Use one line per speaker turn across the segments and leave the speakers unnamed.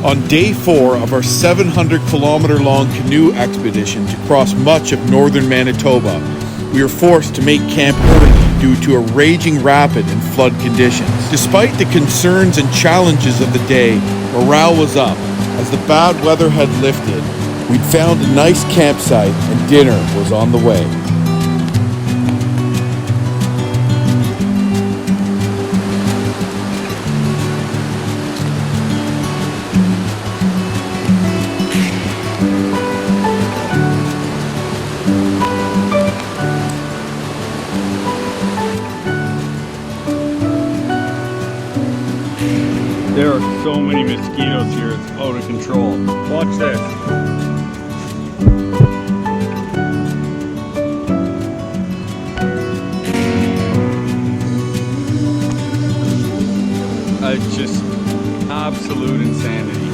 On day 4 of our 700-kilometer-long canoe expedition to cross much of northern Manitoba, we were forced to make camp early due to a raging rapid and flood conditions. Despite the concerns and challenges of the day, morale was up. As the bad weather had lifted, we'd found a nice campsite and dinner was on the way.
There are so many mosquitoes here, it's out of control. Watch this. It's just absolute insanity.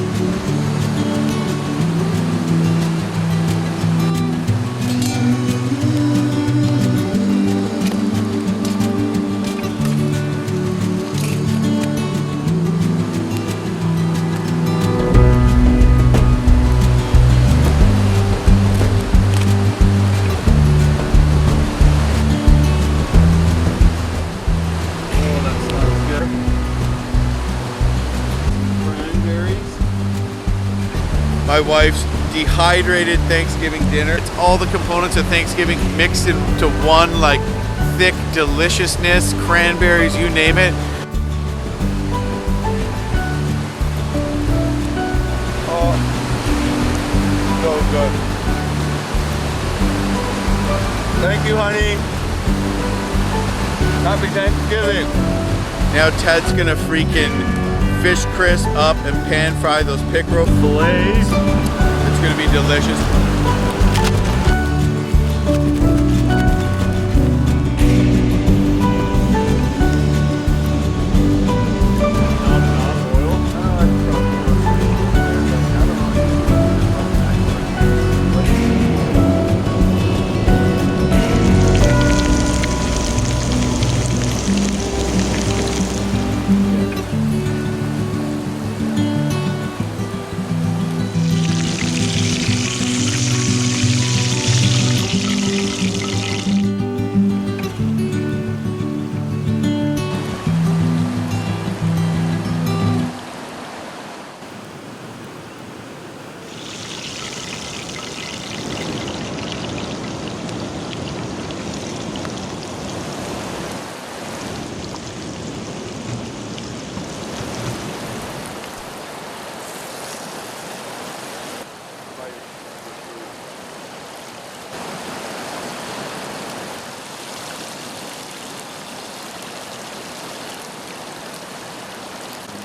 My wife's dehydrated Thanksgiving dinner. It's all the components of Thanksgiving mixed into one, like thick deliciousness, cranberries, you name it. Oh, so good. Thank you, honey. Happy Thanksgiving. Now Ted's gonna freaking fish crisp up and pan fry those pickerel fillets. It's gonna be delicious.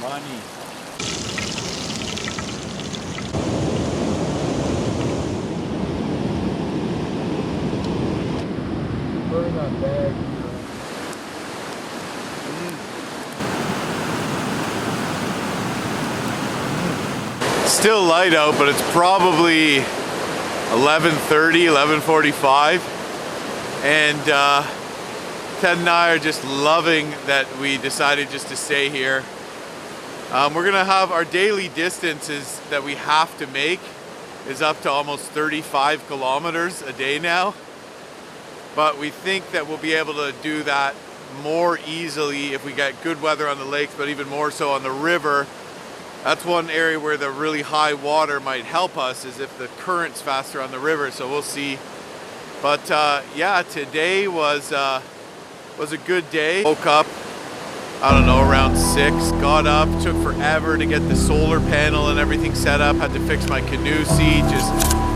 Money.
Burn that bag. Still light out, but it's probably 11:30, 11:45, and Ted and I are just loving that we decided just to stay here. We're gonna have our daily distances that we have to make is up to almost 35 kilometers a day now, but we think that we'll be able to do that more easily if we get good weather on the lakes, but even more so on the river. That's one area where the really high water might help us, is if the current's faster on the river, so we'll see. But yeah, today was a good day. Woke up, I don't know, around 6, got up, took forever to get the solar panel and everything set up, had to fix my canoe seat, just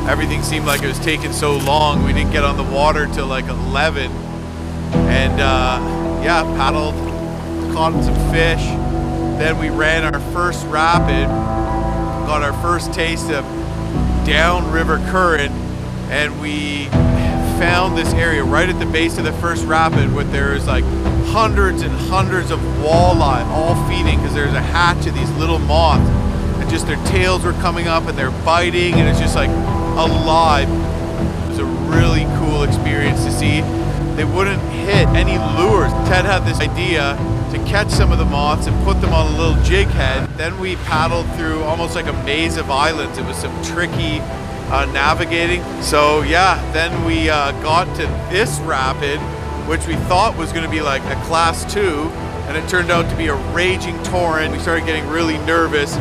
everything seemed like it was taking so long. We didn't get on the water till like 11, and yeah, paddled, caught some fish. Then we ran our first rapid, got our first taste of downriver current, and we found this area right at the base of the first rapid where there's like hundreds and hundreds of walleye all feeding, because there's a hatch of these little moths, and just their tails were coming up and they're biting, and it's just like alive. It was a really cool experience to see. They wouldn't hit any lures. Ted had this idea to catch some of the moths and put them on a little jig head. Then we paddled through almost like a maze of islands. It was some tricky navigating. So yeah, then we got to this rapid, which we thought was going to be like a class 2, and it turned out to be a raging torrent. We started getting really nervous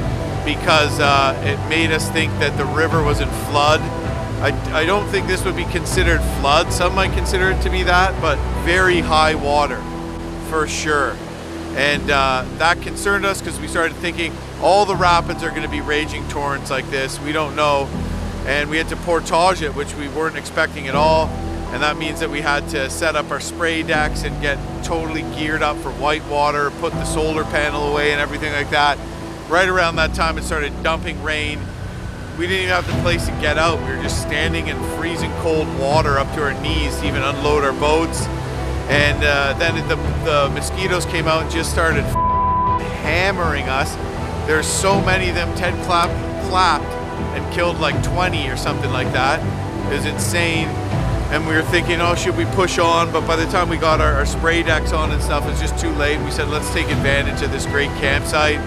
because it made us think that the river was in flood. I don't think this would be considered flood. Some might consider it to be that, but very high water for sure. And that concerned us because we started thinking all the rapids are going to be raging torrents like this. We don't know. And we had to portage it, which we weren't expecting at all. And that means that we had to set up our spray decks and get totally geared up for whitewater, put the solar panel away and everything like that. Right around that time it started dumping rain. We didn't even have the place to get out. We were just standing in freezing cold water up to our knees to even unload our boats. And then the mosquitoes came out and just started hammering us. There's so many of them. Ted clapped and killed like 20 or something like that. It was insane. And we were thinking, oh, should we push on? But by the time we got our spray decks on and stuff, it was just too late. We said, let's take advantage of this great campsite.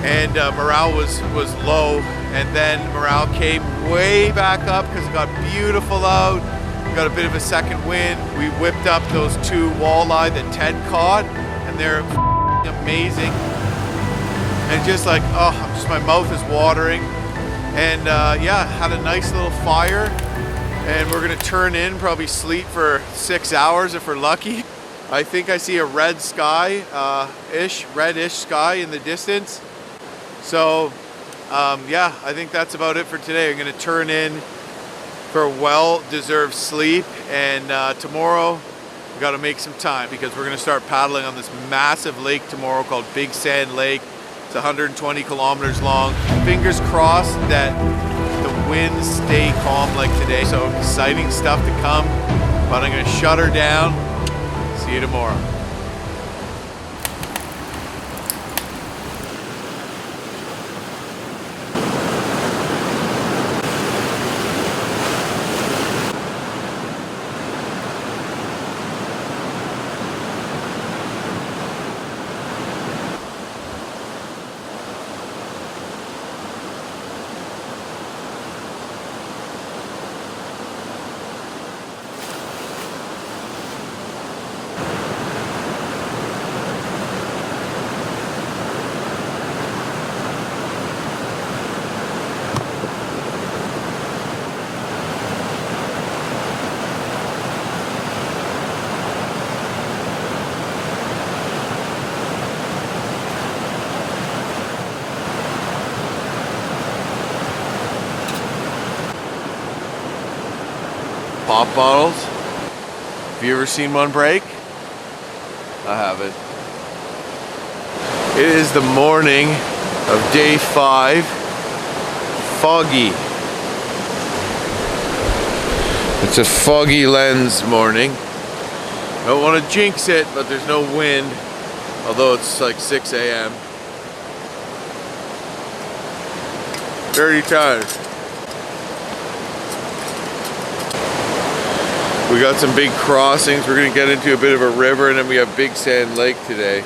And morale was low. And then morale came way back up because it got beautiful out. We got a bit of a second wind. We whipped up those 2 walleye that Ted caught, and they're amazing. And just like, oh, my mouth is watering. And yeah, had a nice little fire. And we're gonna turn in, probably sleep for 6 hours if we're lucky. I think I see a red sky, reddish sky in the distance. So yeah, I think that's about it for today. I'm gonna turn in for a well-deserved sleep, and tomorrow we gotta make some time because we're gonna start paddling on this massive lake tomorrow called Big Sand Lake. It's 120 kilometers long. Fingers crossed that the winds stay calm like today. So exciting stuff to come, but I'm gonna shut her down. See you tomorrow. Pop bottles. Have you ever seen one break? I haven't. It is the morning of day 5. Foggy. It's a foggy lens morning. Don't want to jinx it, but there's no wind. Although it's like 6 a.m. Dirty times. We got some big crossings. We're gonna get into a bit of a river, and then we have Big Sand Lake today.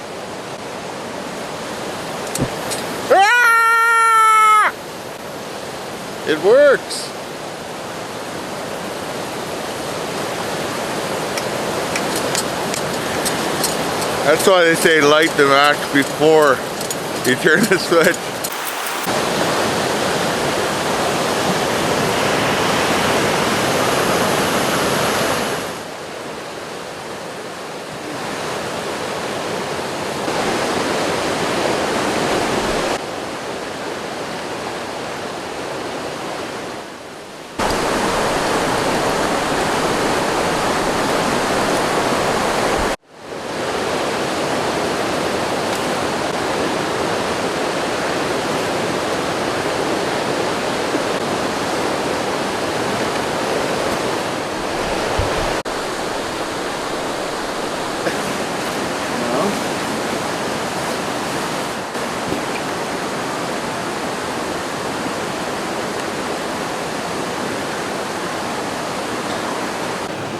Ah! It works. That's why they say light the match before you turn the switch.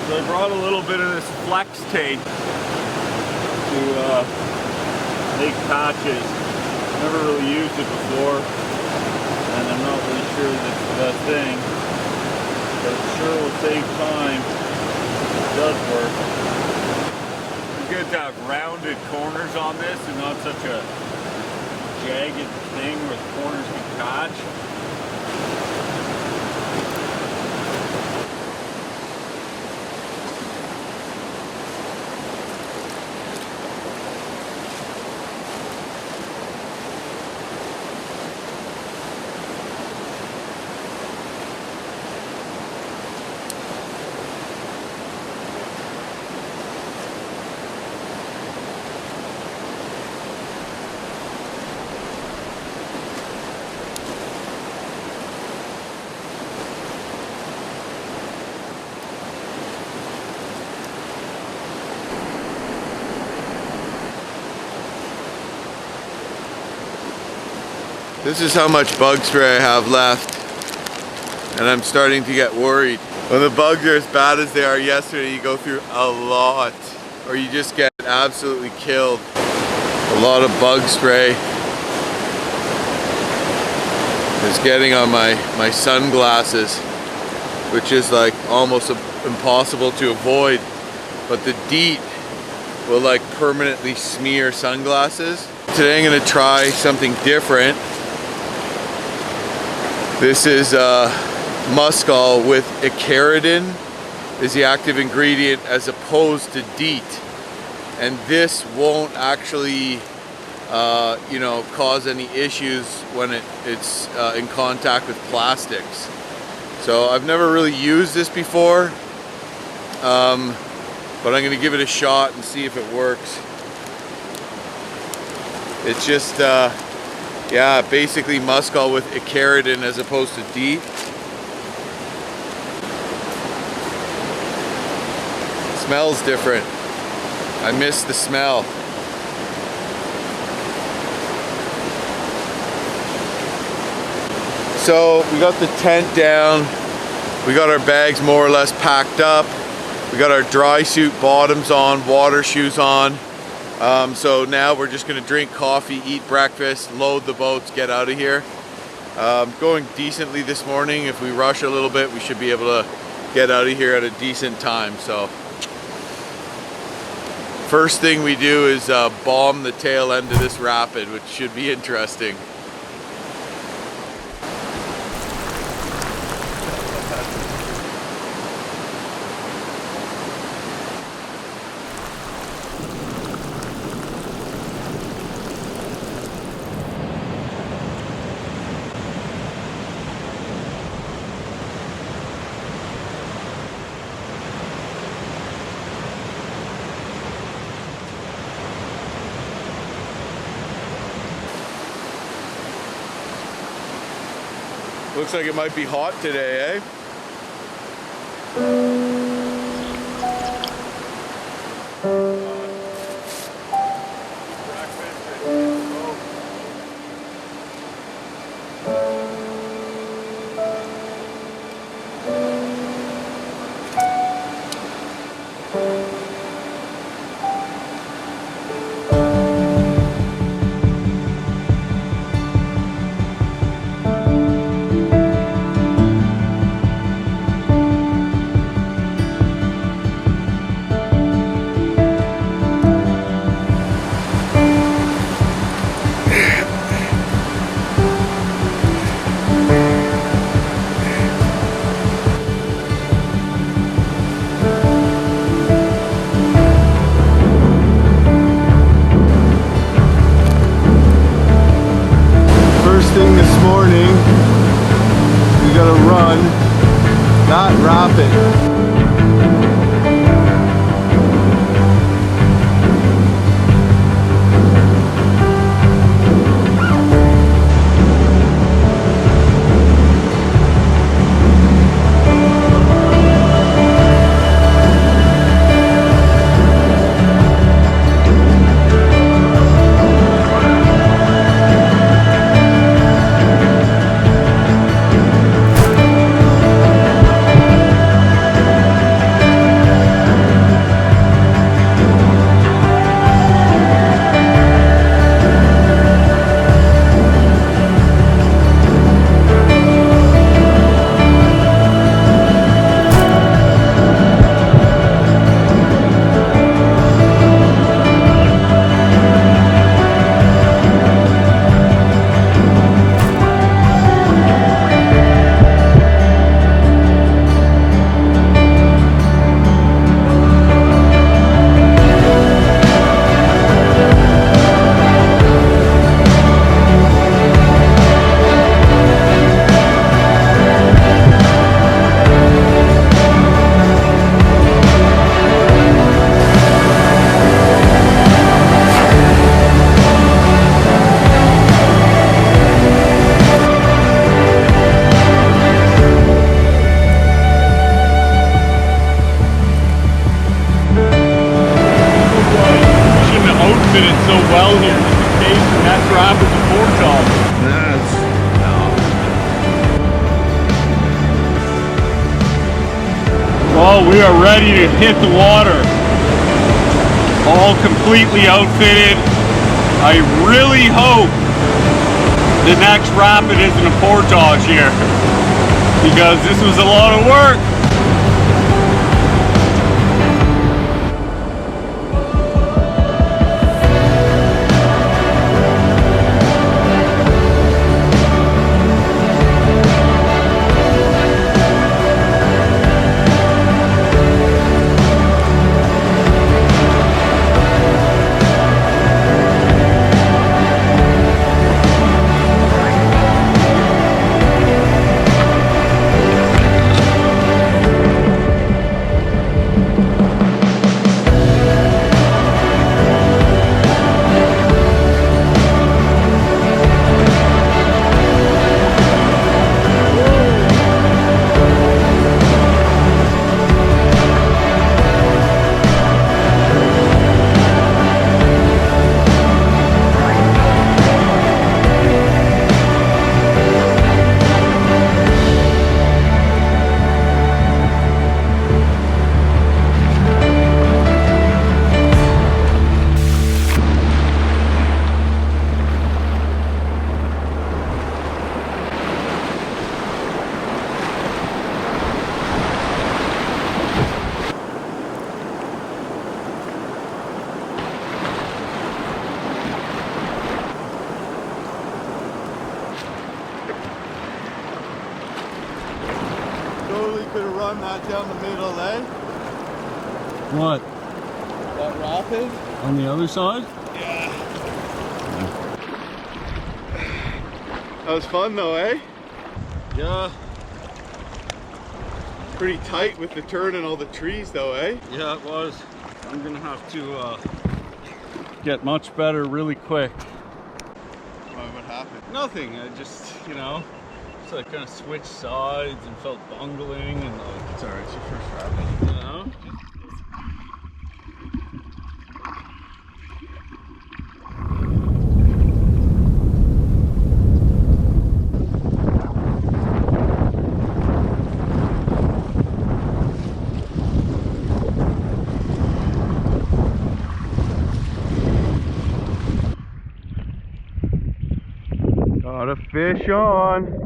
So I brought a little bit of this flex tape. make patches. Never really used it before, and I'm not really sure that's the best thing, but it sure will save time. It does work. It's good to have rounded corners on this and not such a jagged thing where the corners can catch.
This is how much bug spray I have left, and I'm starting to get worried. When the bugs are as bad as they are yesterday, you go through a lot, or you just get absolutely killed. A lot of bug spray is getting on my sunglasses, which is like almost impossible to avoid, but the DEET will like permanently smear sunglasses. Today I'm going to try something different. This is muscal with icaridin is the active ingredient as opposed to DEET, and this won't actually you know, cause any issues when it's in contact with plastics. So I've never really used this before, but I'm gonna give it a shot and see if it works. It's just yeah, basically muscal with icaridin as opposed to DEET. Smells different. I miss the smell. So we got the tent down. We got our bags more or less packed up. We got our dry suit bottoms on, water shoes on. So now we're just gonna drink coffee, eat breakfast, load the boats, get out of here. Going decently this morning. If we rush a little bit, we should be able to get out of here at a decent time. So first thing we do is bomb the tail end of this rapid, which should be interesting. Looks like it might be hot today, eh?
We are ready to hit the water. All completely outfitted. I really hope the next rapid isn't a portage here, because this was a lot of work.
Totally could have run that down the middle, eh?
What?
That rapid?
On the other side?
Yeah. That was fun though, eh?
Yeah.
Pretty tight with the turn and all the trees though, eh?
Yeah, it was. I'm gonna have to get much better really quick.
What happened?
Nothing. I just, you know, so I kind of switched sides and felt bungling and like.
It's alright, it's your first rapid.
You know?
Got a fish on.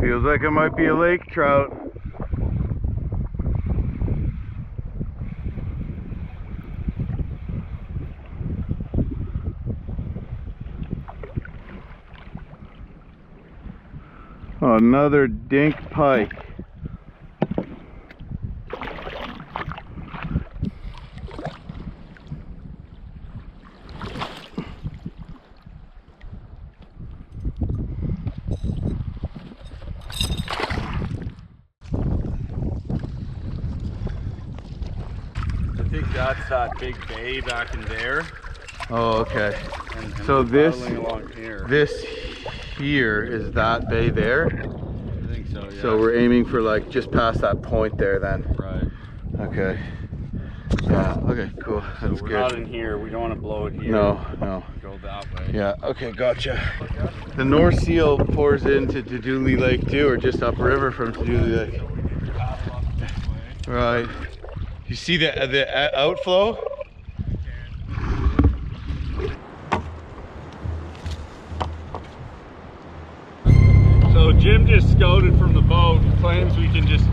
Feels like it might be a lake trout. Another dink pike.
I think that's that big bay back in there.
Oh, okay.
And
So this
along here.
this here is that bay there.
I think so, yeah.
So we're aiming for like just past that point there then.
Right.
Okay. Yeah, okay, cool. That's
We're
good.
not in here. We don't want to blow it here.
No.
Go that way.
Yeah, okay, gotcha. The North Seal pours into Dooley Lake too, or just upriver from Dooley Lake. Right. You see the outflow?
So Jim just scouted from the boat and claims we can just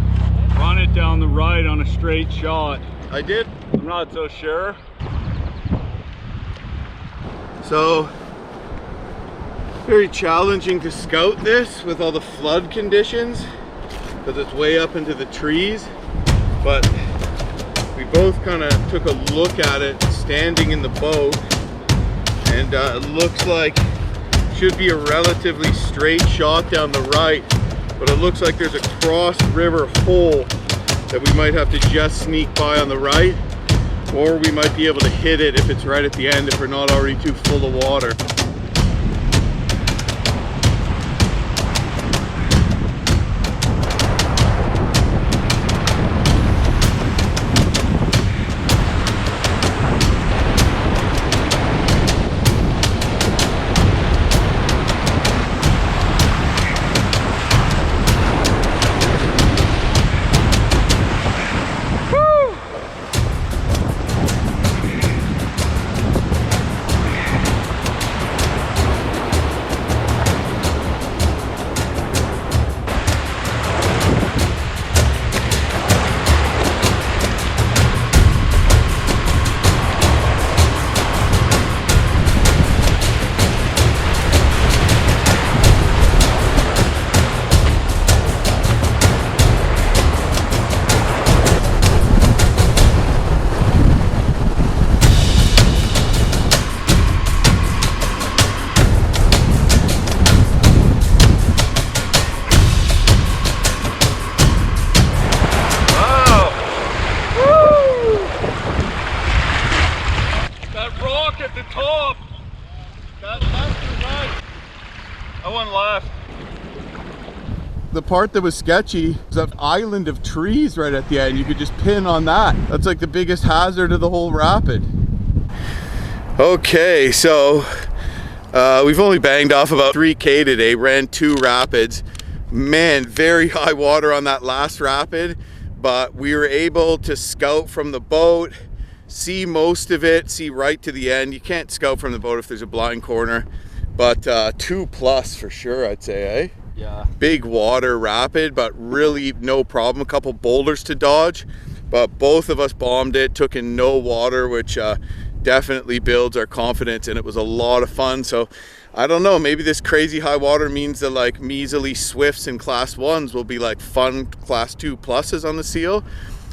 run it down the right on a straight shot.
I did.
I'm not so sure.
So, very challenging to scout this with all the flood conditions because it's way up into the trees, but we both kind of took a look at it standing in the boat, and it looks like should be a relatively straight shot down the right, but it looks like there's a cross river hole that we might have to just sneak by on the right, or we might be able to hit it if it's right at the end if we're not already too full of water. part that was sketchy was that island of trees right at the end. You could just pin on that. That's like the biggest hazard of the whole rapid. Okay, so we've only banged off about 3K today, ran 2 rapids. Man, very high water on that last rapid, but we were able to scout from the boat, see most of it, see right to the end. You can't scout from the boat if there's a blind corner, but 2+ for sure, I'd say, eh?
Yeah. Big
water rapid, but really no problem. A couple boulders to dodge, but both of us bombed it, took in no water, which definitely builds our confidence, and it was a lot of fun. So I don't know, maybe this crazy high water means that like measly Swifts and class 1s will be like fun class 2+ on the Seal.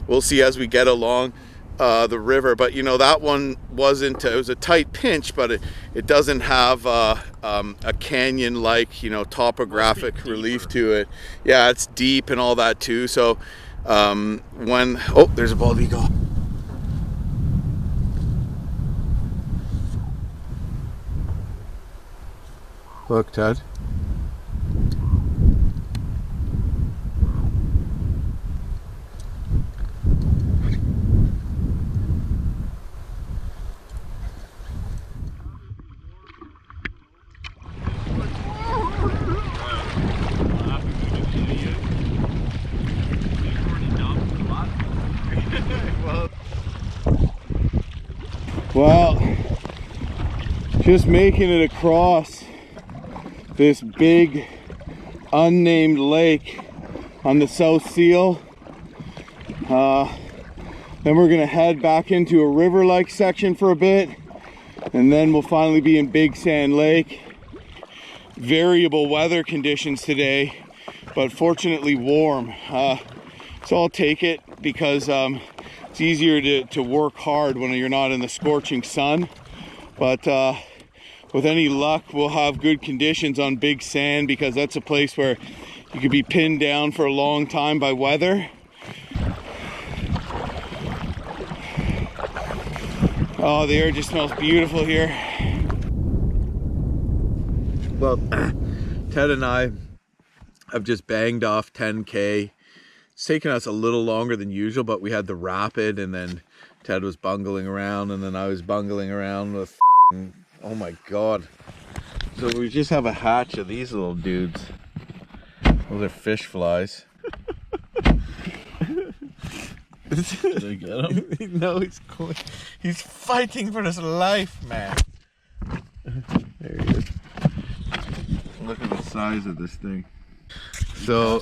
We'll see as we get along the river, but you know, that one wasn't, it was a tight pinch, but it doesn't have a canyon like, you know, topographic relief to it. Yeah, it's deep and all that too. So when, oh, there's a bald eagle. Look, Ted. Well, just making it across this big unnamed lake on the South Seal. Then we're gonna head back into a river-like section for a bit, and then we'll finally be in Big Sand Lake. Variable weather conditions today, but fortunately warm. So I'll take it because it's easier to work hard when you're not in the scorching sun. But with any luck, we'll have good conditions on Big Sand, because that's a place where you could be pinned down for a long time by weather. Oh, the air just smells beautiful here. Well, Ted and I have just banged off 10K. It's taken us a little longer than usual, but we had the rapid, and then Ted was bungling around, and then I was bungling around with, oh my god. So we just have a hatch of these little dudes. Those are fish flies.
Did I get him?
No, he's fighting for his life, man. There he is. Look at the size of this thing. So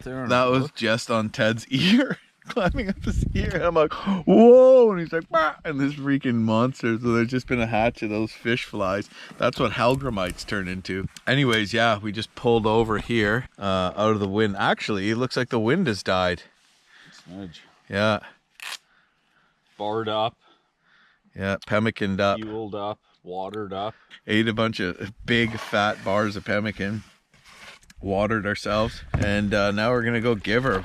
that was just on Ted's ear, climbing up his ear. And I'm like, whoa, and he's like, bah! And this freaking monster. So there's just been a hatch of those fish flies. That's what halgramites turn into. Anyways, yeah, we just pulled over here out of the wind. Actually, it looks like the wind has died.
Smudge.
Yeah.
Barred up.
Yeah, pemmicaned up.
Fueled up. Watered up.
Ate a bunch of big fat bars of pemmican. Watered ourselves. And now we're gonna go give her.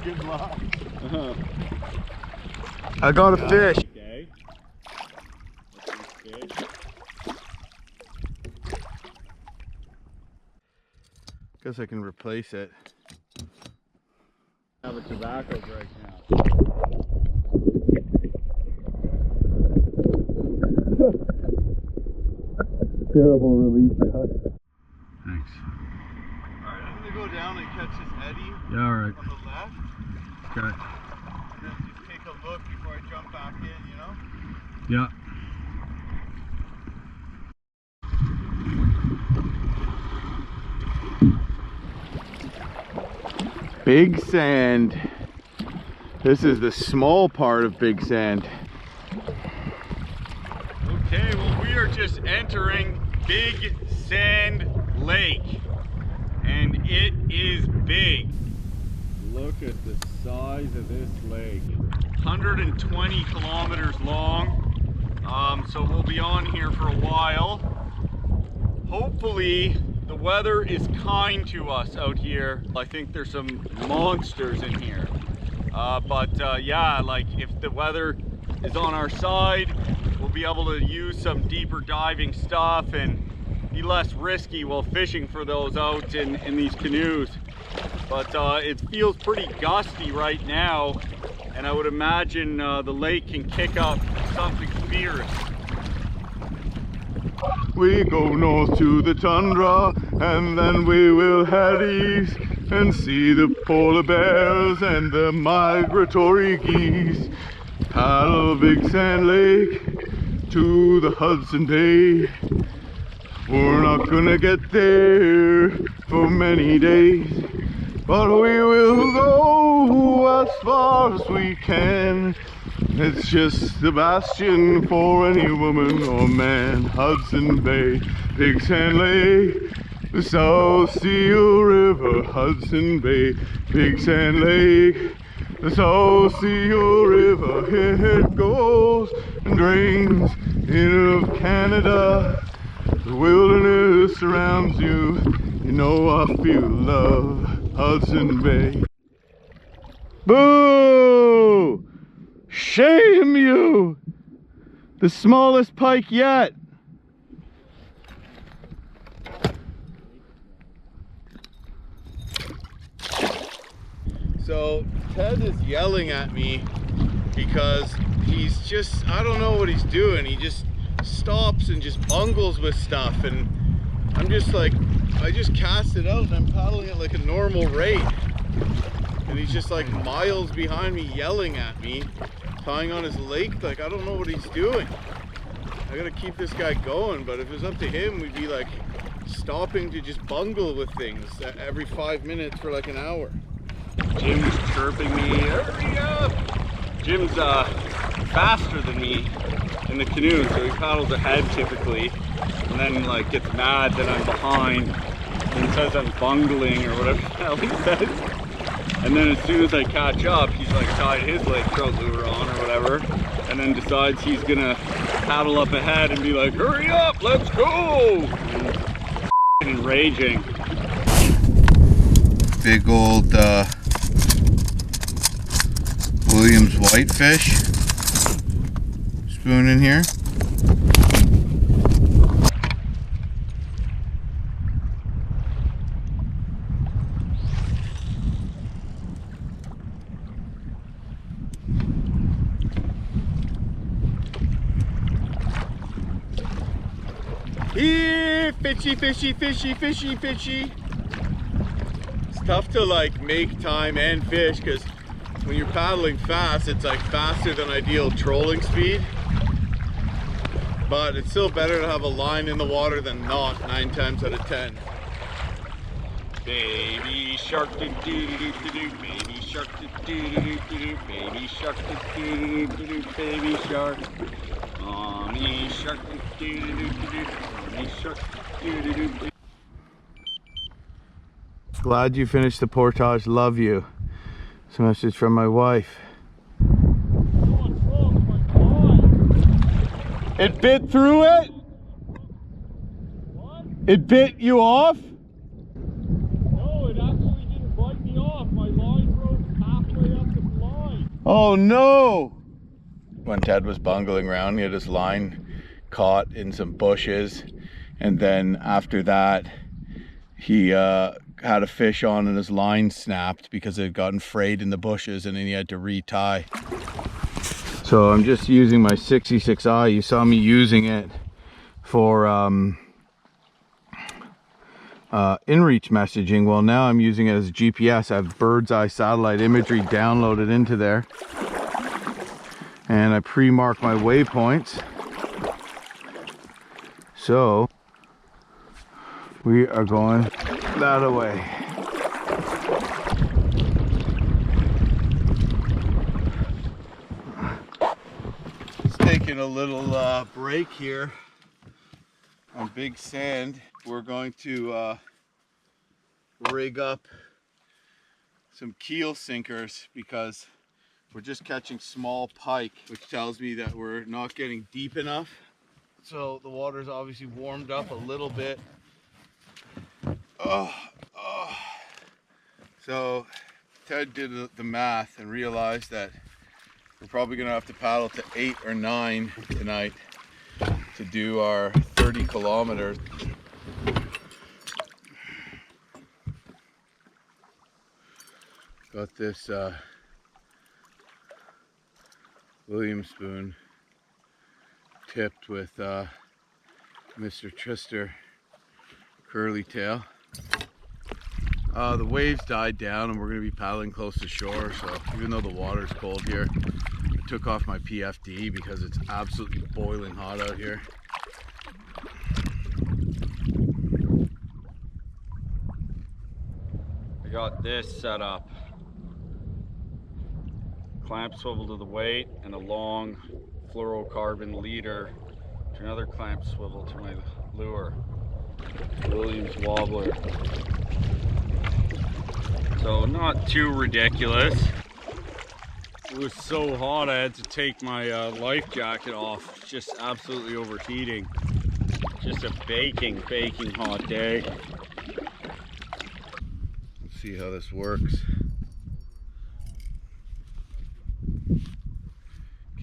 Good luck. I got a fish.
Okay.
Guess I can replace it.
I have a tobacco right now.
Terrible release.
Thanks.
Alright, I'm gonna go down and catch this eddy.
Yeah, alright.
On the left.
Okay.
And then just take a look before I jump back in, you know?
Yeah.
Big Sand. This is the small part of Big Sand. Okay, well, we are just entering Big Sand Lake, and it is big.
Look at the size of this lake.
120 kilometers long,
So we'll be on here for a while. Hopefully the weather is kind to us out here. I think there's some monsters in here. Yeah, like if the weather is on our side, we'll be able to use some deeper diving stuff and be less risky while fishing for those out in these canoes. But it feels pretty gusty right now, and I would imagine the lake can kick up something fierce.
We go north to the tundra, and then we will head east and see the polar bears and the migratory geese. Paddle Big Sand Lake to the Hudson Bay. We're not gonna get there for many days, but we will go as far as we can. It's just the bastion for any woman or man. Hudson Bay, Big Sand Lake, the South Seal River. Hudson Bay, Big Sand Lake, the South Seal River. Here it goes and drains into Canada. The wilderness surrounds you. You know I feel love. Hudson Bay. Boo! Shame you! The smallest pike yet. So Ted is yelling at me because he's just, I don't know what he's doing. He just stops and just bungles with stuff, and I'm just like, I just cast it out and I'm paddling at like a normal rate. And he's just like miles behind me yelling at me, tying on his lake. Like, I don't know what he's doing. I gotta keep this guy going, but if it was up to him, we'd be like stopping to just bungle with things every 5 minutes for like an hour.
Jim's chirping me, hurry up! Jim's faster than me in the canoe, so he paddles ahead typically, and then like gets mad that I'm behind and says I'm bungling or whatever the hell he says. And then as soon as I catch up, he's like tied his lake trout lure on or whatever, and then decides he's gonna paddle up ahead and be like, hurry up, let's go! And raging.
Big old Williams whitefish. Spoon in here. Fishy, fishy, fishy, fishy, fishy. It's tough to like make time and fish because when you're paddling fast, it's like faster than ideal trolling speed. But it's still better to have a line in the water than not 9 times out of 10.
Baby shark do do do do do, baby shark do do do do do, baby shark do do do do, baby shark. Mommy shark do do do do, mommy shark do do do do. Glad you finished the portage. Love you. It's a message from my wife. It bit through it? What? It bit you off?
No, it actually didn't bite me off. My line broke halfway up the line.
Oh no! When Ted was bungling around, he had his line caught in some bushes, and then after that he had a fish on and his line snapped because it had gotten frayed in the bushes, and then he had to retie. So I'm just using my 66i. You saw me using it for inReach messaging. Well, now I'm using it as GPS. I have bird's eye satellite imagery downloaded into there, and I pre-mark my waypoints. So we are going that way. Taking a little break here on Big Sand. We're going to rig up some keel sinkers because We're just catching small pike, which tells me that we're not getting deep enough. So the water's obviously warmed up a little bit. So Ted did the math and realized that we're probably gonna have to paddle to 8 or 9 tonight to do our 30 kilometers. Got this William spoon tipped with Mr. Trister curly tail. The waves died down and we're going to be paddling close to shore, so even though the water's cold here, I took off my PFD because it's absolutely boiling hot out here.
I got this set up. Clamp swivel to the weight and a long fluorocarbon leader to another clamp swivel to my lure. Williams wobbler. So not too ridiculous. It was so hot I had to take my life jacket off. It's just absolutely overheating. Just a baking hot day.
Let's see how this works.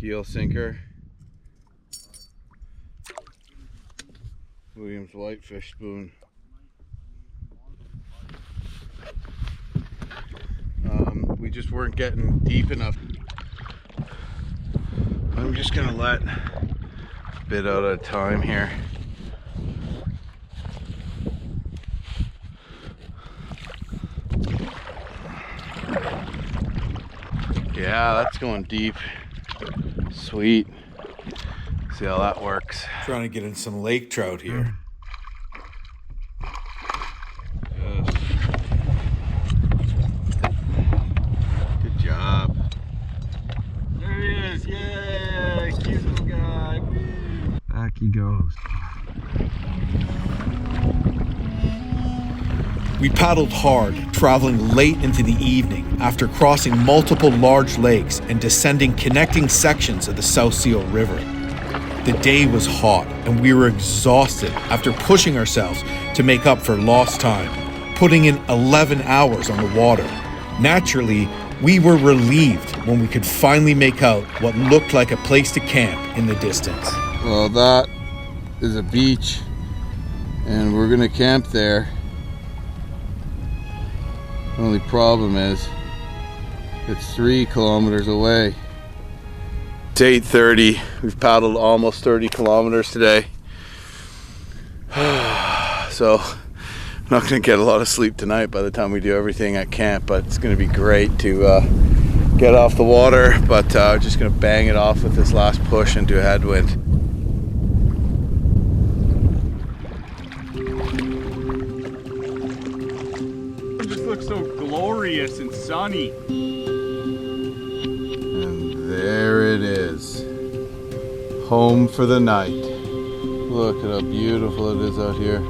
Keel sinker. Williams whitefish spoon. We just weren't getting deep enough. I'm just gonna let a bit out of time here. Yeah, that's going deep. Sweet. See how that works. Trying to get in some lake trout here. Good job.
There he is, yay! Cute little guy. Woo.
Back he goes.
We paddled hard, traveling late into the evening after crossing multiple large lakes and descending connecting sections of the South Seal River. The day was hot and we were exhausted after pushing ourselves to make up for lost time, putting in 11 hours on the water. Naturally, we were relieved when we could finally make out what looked like a place to camp in the distance.
Well, that is a beach and we're gonna camp there. The only problem is it's 3 kilometers away. It's 8:30. We've paddled almost 30 kilometers today. So I'm not going to get a lot of sleep tonight by the time we do everything at camp, but it's going to be great to get off the water. But just going to bang it off with this last push into a headwind.
It just looks so glorious and sunny.
And there it is. Home for the night. Look at how beautiful it is out here.